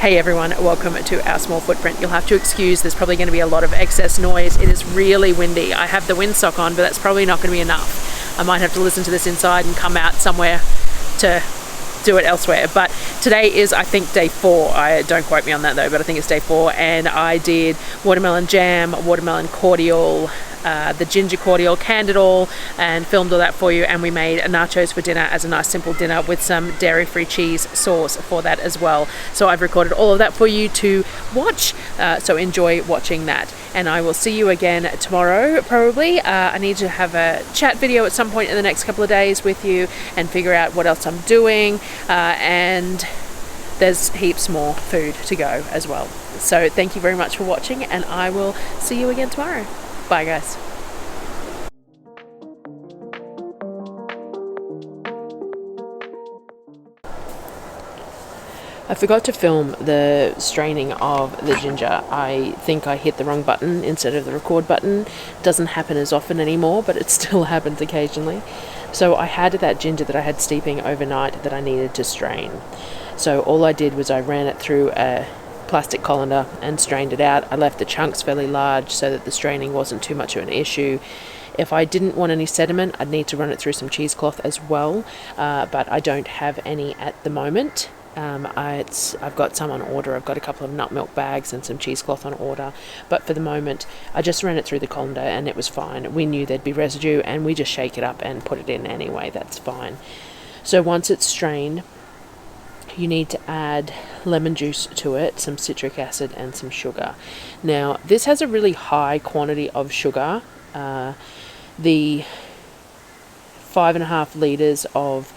Hey everyone, welcome to our small footprint. You'll have to excuse, there's probably going to be a lot of excess noise. It is really windy. I have the windsock on, but that's probably not going to be enough. I might have to listen to this inside and come out somewhere to do it elsewhere. But today is, I think, day 4. Don't quote me on that though, but I think it's day 4. And I did watermelon jam, watermelon cordial, the ginger cordial, canned it all and filmed all that for you, and we made nachos for dinner as a nice simple dinner with some dairy-free cheese sauce for that as well. So I've recorded all of that for you to watch, so enjoy watching that, and I will see you again tomorrow probably. I need to have a chat video at some point in the next couple of days with you and figure out what else I'm doing, and there's heaps more food to go as well. So thank you very much for watching, and I will see you again tomorrow. Bye guys. I forgot to film the straining of the ginger. I think I hit the wrong button instead of the record button. Doesn't happen as often anymore, but it still happens occasionally. So I had that ginger that I had steeping overnight that I needed to strain. So all I did was I ran it through a plastic colander and strained it out. I left the chunks fairly large so that the straining wasn't too much of an issue. If I didn't want any sediment, I'd need to run it through some cheesecloth as well, but I don't have any at the moment. I've got some on order. I've got a couple of nut milk bags and some cheesecloth on order, but for the moment I just ran it through the colander and it was fine. We knew there'd be residue and we just shake it up and put it in anyway. That's fine. So once it's strained, you need to add lemon juice to it, some citric acid and some sugar. Now this has a really high quantity of sugar. The 5.5 litres of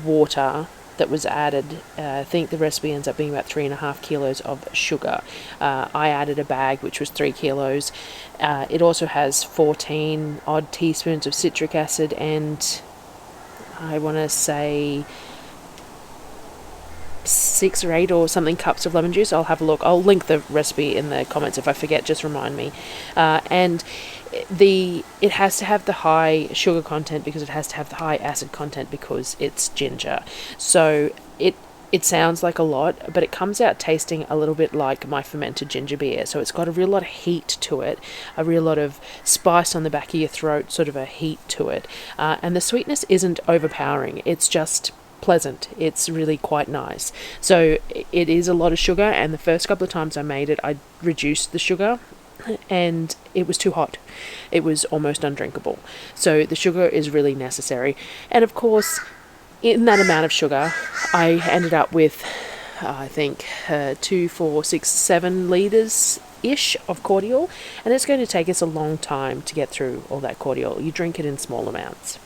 water that was added, I think the recipe ends up being about 3.5 kilos of sugar. I added a bag which was 3 kilos. It also has 14 odd teaspoons of citric acid and I want to say 6 or 8 or something cups of lemon juice. I'll have a look. I'll link the recipe in the comments. If I forget, just remind me. And it has to have the high sugar content because it has to have the high acid content because it's ginger. So it sounds like a lot, but it comes out tasting a little bit like my fermented ginger beer. So it's got a real lot of heat to it, a real lot of spice on the back of your throat, sort of a heat to it. And the sweetness isn't overpowering. It's just pleasant. It's really quite nice. So it is a lot of sugar, and the first couple of times I made it I reduced the sugar and it was too hot. It was almost undrinkable. So the sugar is really necessary, and of course in that amount of sugar I ended up with I think 2, 4, 6, 7 litres ish of cordial, and it's going to take us a long time to get through all that cordial. You drink it in small amounts.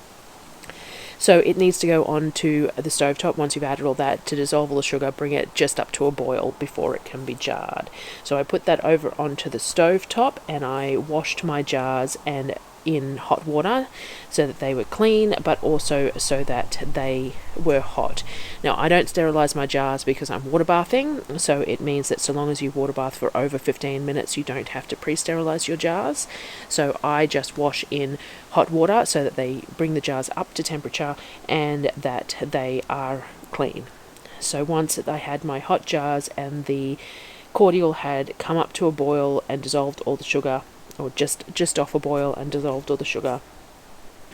So it needs to go onto the stovetop once you've added all that to dissolve all the sugar, bring it just up to a boil before it can be jarred. So I put that over onto the stovetop and I washed my jars and in hot water so that they were clean, but also so that they were hot. Now I don't sterilize my jars because I'm water bathing, so it means that so long as you water bath for over 15 minutes you don't have to pre-sterilize your jars. So I just wash in hot water so that they bring the jars up to temperature and that they are clean. So once I had my hot jars and the cordial had come up to a boil and dissolved all the sugar, or just off a boil and dissolved all the sugar,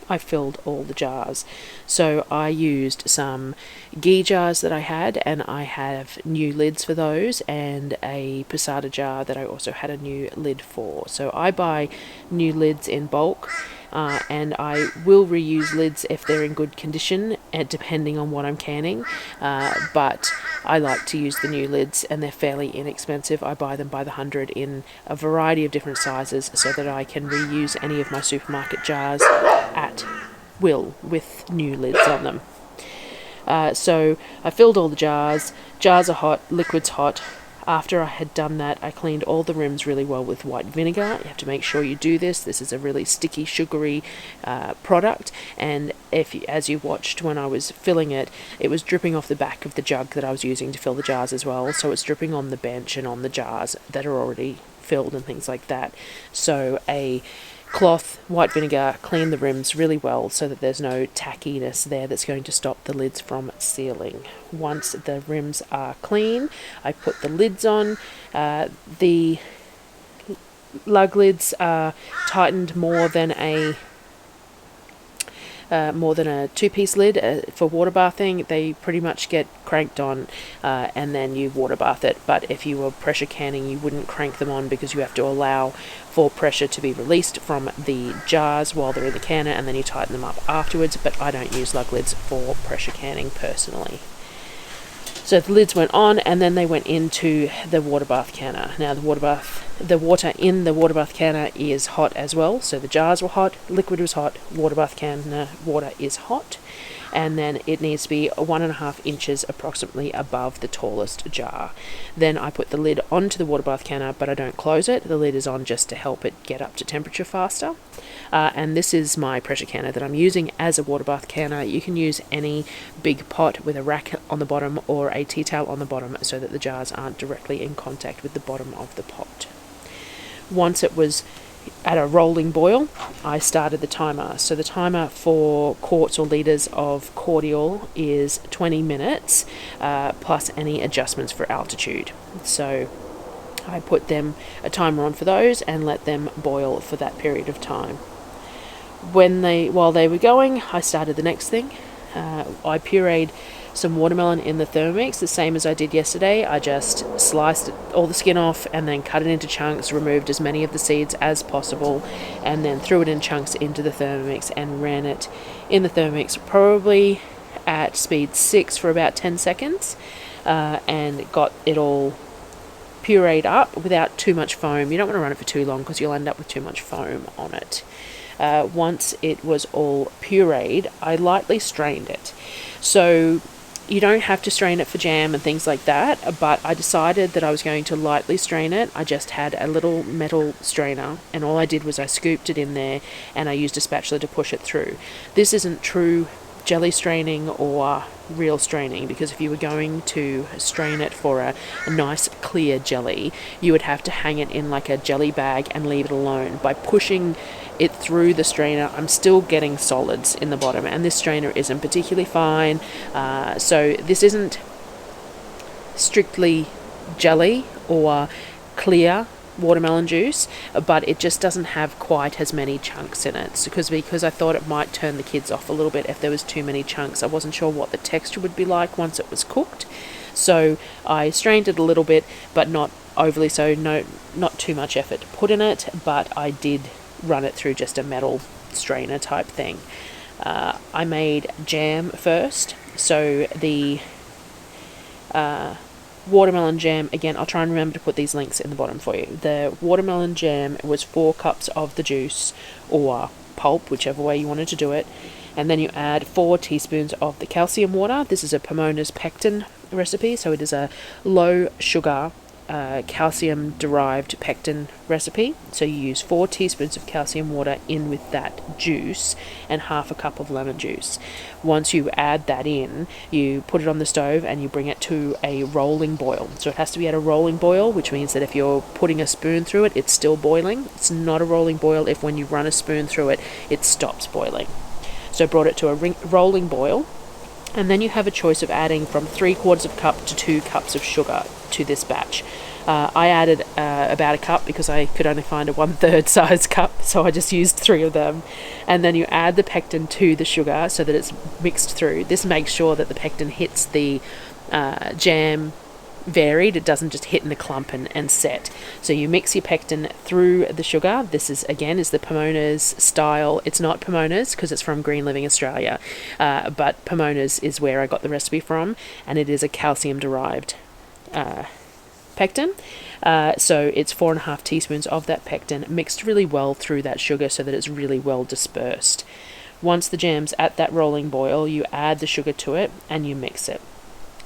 I filled all the jars. So I used some ghee jars that I had, and I have new lids for those, and a passata jar that I also had a new lid for. So I buy new lids in bulk, and I will reuse lids if they're in good condition, depending on what I'm canning, but I like to use the new lids and they're fairly inexpensive. I buy them by the 100 in a variety of different sizes so that I can reuse any of my supermarket jars at will with new lids on them. So I filled all the jars. Jars are hot, liquid's hot. After I had done that, I cleaned all the rims really well with white vinegar. You have to make sure you do this. This is a really sticky, sugary product, and as you watched when I was filling it, it was dripping off the back of the jug that I was using to fill the jars as well, so it's dripping on the bench and on the jars that are already filled and things like that. So a cloth, white vinegar, clean the rims really well so that there's no tackiness there that's going to stop the lids from sealing. Once the rims are clean, I put the lids on. The lug lids are tightened more than a two-piece lid for water bathing. They pretty much get cranked on and then you water bath it. But if you were pressure canning, you wouldn't crank them on because you have to allow for pressure to be released from the jars while they're in the canner, and then you tighten them up afterwards. But I don't use lug lids for pressure canning personally. So the lids went on, and then they went into the water bath canner. Now the water in the water bath canner is hot as well. So the jars were hot, liquid was hot, water bath canner water is hot, and then it needs to be 1.5 inches approximately above the tallest jar. Then I put the lid onto the water bath canner, but I don't close it. The lid is on just to help it get up to temperature faster. And this is my pressure canner that I'm using as a water bath canner. You can use any big pot with a rack on the bottom or a tea towel on the bottom so that the jars aren't directly in contact with the bottom of the pot. Once it was at a rolling boil, I started the timer. So the timer for quarts or litres of Cordial is 20 minutes plus any adjustments for altitude. So I put them a timer on for those and let them boil for that period of time. While they were going, I started the next thing. I pureed some watermelon in the Thermomix, the same as I did yesterday. I just sliced all the skin off and then cut it into chunks, removed as many of the seeds as possible, and then threw it in chunks into the Thermomix and ran it in the Thermomix probably at speed 6 for about 10 seconds and got it all pureed up without too much foam. You don't want to run it for too long because you'll end up with too much foam on it. Once it was all pureed, I lightly strained it. So you don't have to strain it for jam and things like that, but I decided that I was going to lightly strain it. I just had a little metal strainer, and all I did was I scooped it in there and I used a spatula to push it through. This isn't true jelly straining or real straining, because if you were going to strain it for a nice clear jelly, you would have to hang it in like a jelly bag and leave it alone. By pushing it through the strainer, I'm still getting solids in the bottom, and this strainer isn't particularly fine, so this isn't strictly jelly or clear watermelon juice, but it just doesn't have quite as many chunks in it, because I thought it might turn the kids off a little bit if there was too many chunks. I wasn't sure what the texture would be like once it was cooked, so I strained it a little bit, but not overly so. Not too much effort put in it, but I did run it through just a metal strainer type thing. I made jam first, so the watermelon jam, again, I'll try and remember to put these links in the bottom for you. The watermelon jam was 4 cups of the juice or pulp, whichever way you wanted to do it, and then you add 4 teaspoons of the calcium water. This is a Pomona's pectin recipe, so it is a low sugar calcium derived pectin recipe. So you use 4 teaspoons of calcium water in with that juice and half a cup of lemon juice. Once you add that in, you put it on the stove and you bring it to a rolling boil. So it has to be at a rolling boil, which means that if you're putting a spoon through it, it's still boiling. It's not a rolling boil if when you run a spoon through it, it stops boiling. So I brought it to a rolling boil, and then you have a choice of adding from 3/4 of a cup to 2 cups of sugar to this batch. I added about a cup because I could only find a 1/3 size cup, so I just used 3 of them. And then you add the pectin to the sugar so that it's mixed through. This makes sure that the pectin hits the jam varied. It doesn't just hit in a clump and set. So you mix your pectin through the sugar. This is the Pomona's style. It's not Pomona's because it's from Green Living Australia, but Pomona's is where I got the recipe from, and it is a calcium derived pectin. So it's 4.5 teaspoons of that pectin mixed really well through that sugar so that it's really well dispersed. Once the jam's at that rolling boil, you add the sugar to it and you mix it.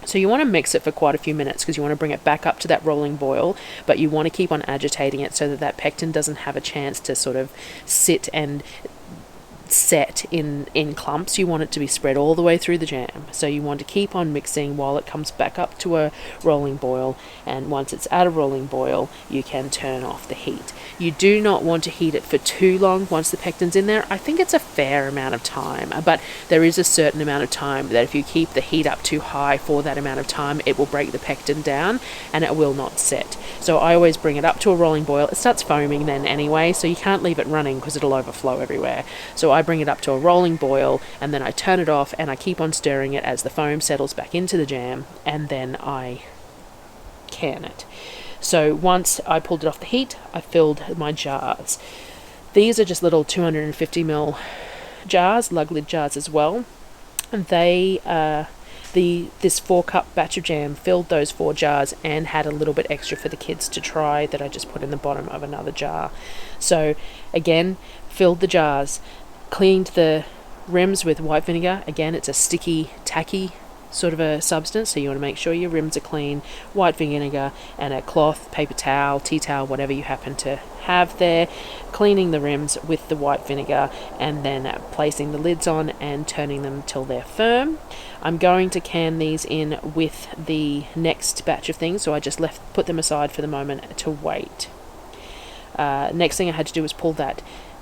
So you want to mix it for quite a few minutes because you want to bring it back up to that rolling boil, but you want to keep on agitating it so that that pectin doesn't have a chance to sort of sit and set in clumps. You want it to be spread all the way through the jam. So you want to keep on mixing while it comes back up to a rolling boil, and once it's at a rolling boil, you can turn off the heat. You do not want to heat it for too long once the pectin's in there. I think it's a fair amount of time, but there is a certain amount of time that if you keep the heat up too high for that amount of time, it will break the pectin down and it will not set. So I always bring it up to a rolling boil. It starts foaming then anyway, so you can't leave it running because it'll overflow everywhere. So I bring it up to a rolling boil, and then I turn it off and I keep on stirring it as the foam settles back into the jam, and then I can it. So once I pulled it off the heat, I filled my jars. These are just little 250ml jars, lug lid jars as well. And they this 4-cup batch of jam filled those 4 jars and had a little bit extra for the kids to try that I just put in the bottom of another jar. So again, filled the jars, cleaned the rims with white vinegar. Again, it's a sticky, tacky sort of a substance, so you want to make sure your rims are clean. White vinegar and a cloth, paper towel, tea towel, whatever you happen to have there, cleaning the rims with the white vinegar, and then placing the lids on and turning them till they're firm. I'm going to can these in with the next batch of things, so I just put them aside for the moment to wait. Next thing I had to do was pull that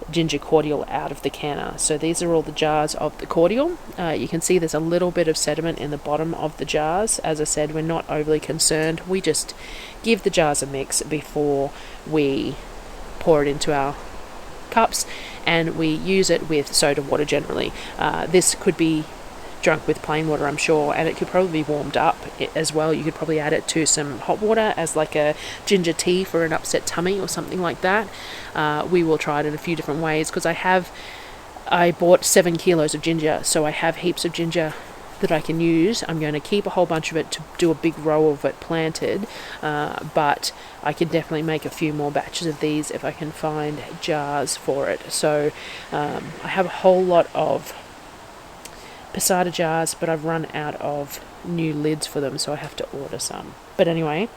ginger cordial out of the canner. So these are all the jars of the cordial. You can see there's a little bit of sediment in the bottom of the jars. As I said, we're not overly concerned. We just give the jars a mix before we pour it into our cups, and we use it with soda water generally. This could be drunk with plain water, I'm sure, and it could probably be warmed up as well. You could probably add it to some hot water as like a ginger tea for an upset tummy or something like that. We will try it in a few different ways, because I bought 7 kilos of ginger, so I have heaps of ginger that I can use. I'm going to keep a whole bunch of it to do a big row of it planted, but I can definitely make a few more batches of these if I can find jars for it. So I have a whole lot of posada jars, but I've run out of new lids for them, so I have to order some. But anyway,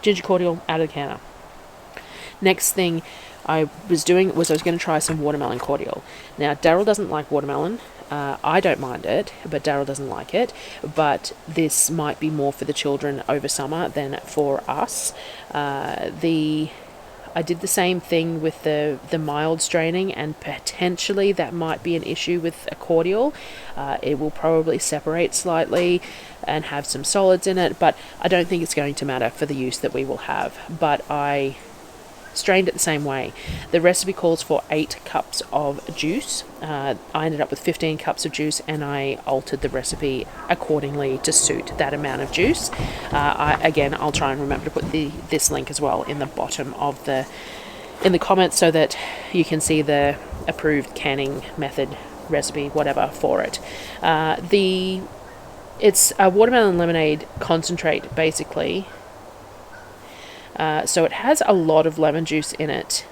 ginger cordial out of the canner. Next thing I was doing was I was going to try some watermelon cordial. Now, Darryl doesn't like watermelon. I don't mind it, but Darryl doesn't like it. But this might be more for the children over summer than for us. I did the same thing with the mild straining, and potentially that might be an issue with a cordial. It will probably separate slightly and have some solids in it, but I don't think it's going to matter for the use that we will have. But I strained it the same way. The recipe calls for 8 cups of juice. I ended up with 15 cups of juice, and I altered the recipe accordingly to suit that amount of juice. I'll try and remember to put this link as well in the bottom of in the comments, so that you can see the approved canning method, recipe, whatever for it. It's a watermelon lemonade concentrate, basically. So it has a lot of lemon juice in it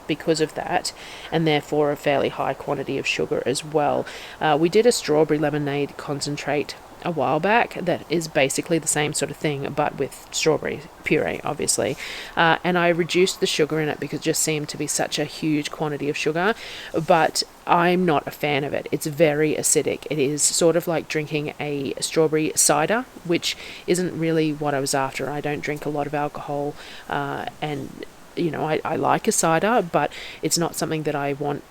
because of that, and therefore a fairly high quantity of sugar as well. We did a strawberry lemonade concentrate a while back that is basically the same sort of thing, but with strawberry puree, obviously. And I reduced the sugar in it because it just seemed to be such a huge quantity of sugar, but I'm not a fan of it. It's very acidic. It is sort of like drinking a strawberry cider, which isn't really what I was after. I don't drink a lot of alcohol, and I like a cider, but it's not something that I want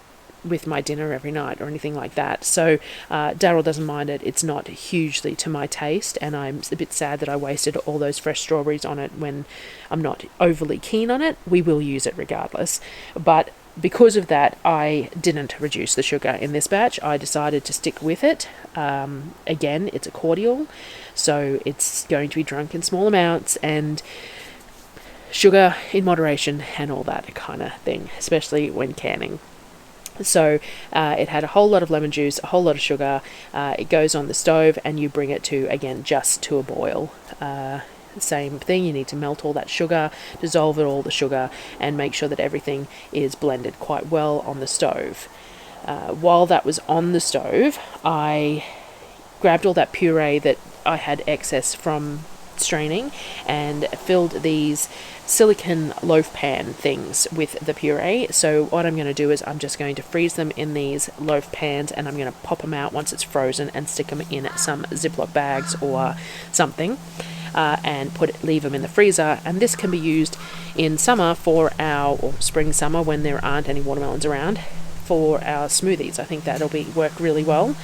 with my dinner every night or anything like that. So Darryl doesn't mind it. It's not hugely to my taste, and I'm a bit sad that I wasted all those fresh strawberries on it when I'm not overly keen on it. We will use it regardless, but because of that, I didn't reduce the sugar in this batch. I decided to stick with it. Again, it's a cordial, so it's going to be drunk in small amounts, and sugar in moderation and all that kind of thing, especially when canning. So it had a whole lot of lemon juice, a whole lot of sugar. It goes on the stove, and you bring it to, again, just to a boil. Same thing, you need to melt all that sugar, dissolve all the sugar, and make sure that everything is blended quite well on the stove. While that was on the stove, I grabbed all that puree that I had excess from straining, and filled these silicone loaf pan things with the puree. So what I'm going to do is I'm just going to freeze them in these loaf pans, and I'm going to pop them out once it's frozen and stick them in some Ziploc bags or something, and leave them in the freezer. And this can be used in summer or spring summer when there aren't any watermelons around, for our smoothies. I think that'll work really well.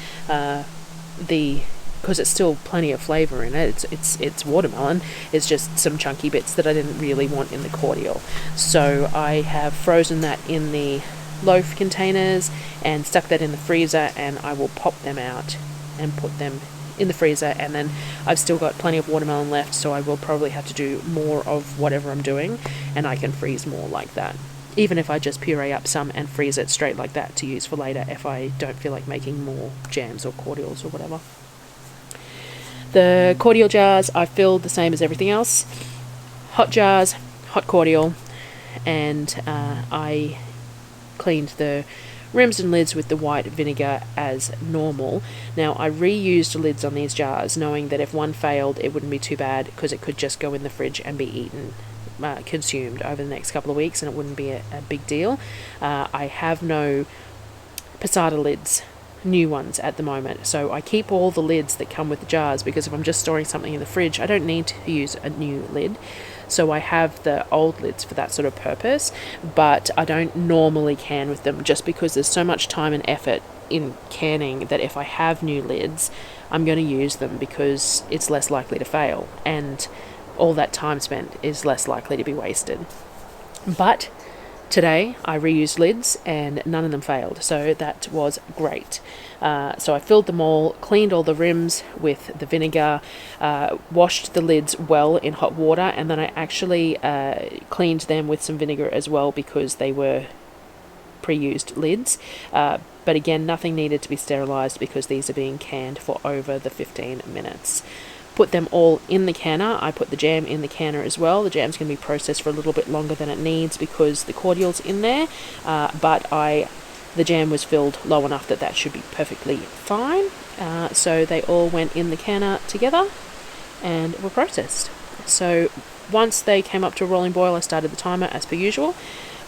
Because it's still plenty of flavour in it. It's watermelon. It's just some chunky bits that I didn't really want in the cordial. So I have frozen that in the loaf containers and stuck that in the freezer, and I will pop them out and put them in the freezer. And then I've still got plenty of watermelon left, so I will probably have to do more of whatever I'm doing, and I can freeze more like that. Even if I just puree up some and freeze it straight like that to use for later if I don't feel like making more jams or cordials or whatever. The cordial jars I filled the same as everything else. Hot jars, hot cordial, and I cleaned the rims and lids with the white vinegar as normal. Now, I reused the lids on these jars, knowing that if one failed, it wouldn't be too bad because it could just go in the fridge and be eaten, consumed over the next couple of weeks, and it wouldn't be a big deal. I have no passata lids, new ones at the moment, so I keep all the lids that come with the jars, because if I'm just storing something in the fridge, I don't need to use a new lid. So I have the old lids for that sort of purpose, but I don't normally can with them, just because there's so much time and effort in canning that if I have new lids, I'm going to use them because it's less likely to fail, and all that time spent is less likely to be wasted. But today I reused lids and none of them failed, so that was great. So I filled them all, cleaned all the rims with the vinegar, washed the lids well in hot water, and then I actually cleaned them with some vinegar as well because they were pre-used lids. But again, nothing needed to be sterilised because these are being canned for over the 15 minutes. Put them all in the canner. I put the jam in the canner as well. The jam's going to be processed for a little bit longer than it needs because the cordial's in there, but the jam was filled low enough that should be perfectly fine. So they all went in the canner together and were processed. So once they came up to a rolling boil, I started the timer as per usual.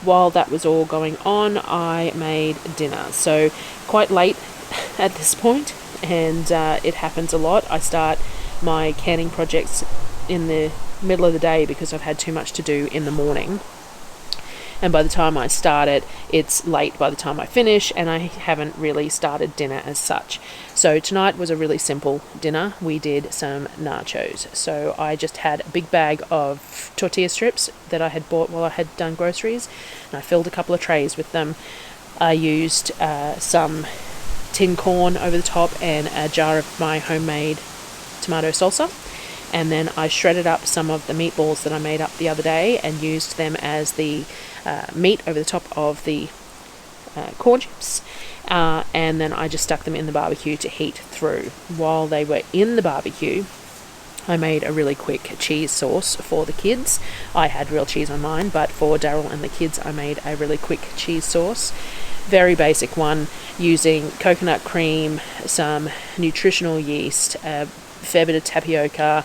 While that was all going on, I made dinner. So quite late at this point, and it happens a lot. I start my canning projects in the middle of the day because I've had too much to do in the morning, and by the time I start it, it's late by the time I finish, and I haven't really started dinner as such. So tonight was a really simple dinner. We did some nachos. So I just had a big bag of tortilla strips that I had bought while I had done groceries, and I filled a couple of trays with them. I used some tin corn over the top and a jar of my homemade tomato salsa, and then I shredded up some of the meatballs that I made up the other day and used them as the meat over the top of the corn chips, and then I just stuck them in the barbecue to heat through. While they were in the barbecue, I made a really quick cheese sauce for the kids. I had real cheese on mine, but for Darryl and the kids I made a really quick cheese sauce. Very basic one, using coconut cream, some nutritional yeast, a fair bit of tapioca,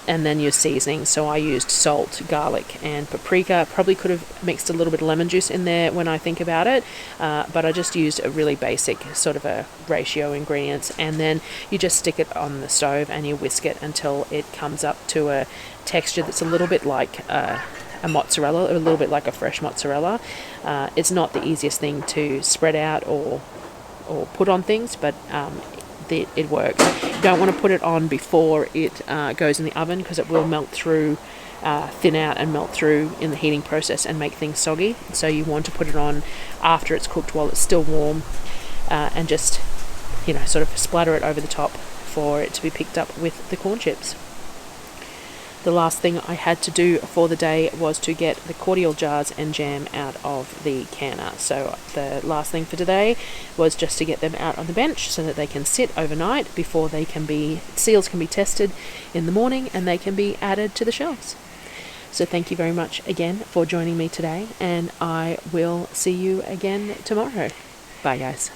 and then your seasoning. So I used salt, garlic, and paprika. Probably could have mixed a little bit of lemon juice in there when I think about it, but I just used a really basic sort of a ratio ingredients, and then you just stick it on the stove and you whisk it until it comes up to a texture that's a little bit like a mozzarella, or a little bit like a fresh mozzarella. It's not the easiest thing to spread out or put on things, but it works. You don't want to put it on before it goes in the oven because it will melt through, thin out and melt through in the heating process and make things soggy. So you want to put it on after it's cooked while it's still warm, and just sort of splatter it over the top for it to be picked up with the corn chips. The last thing I had to do for the day was to get the cordial jars and jam out of the canner. So the last thing for today was just to get them out on the bench so that they can sit overnight before seals can be tested in the morning and they can be added to the shelves. So thank you very much again for joining me today, and I will see you again tomorrow. Bye guys.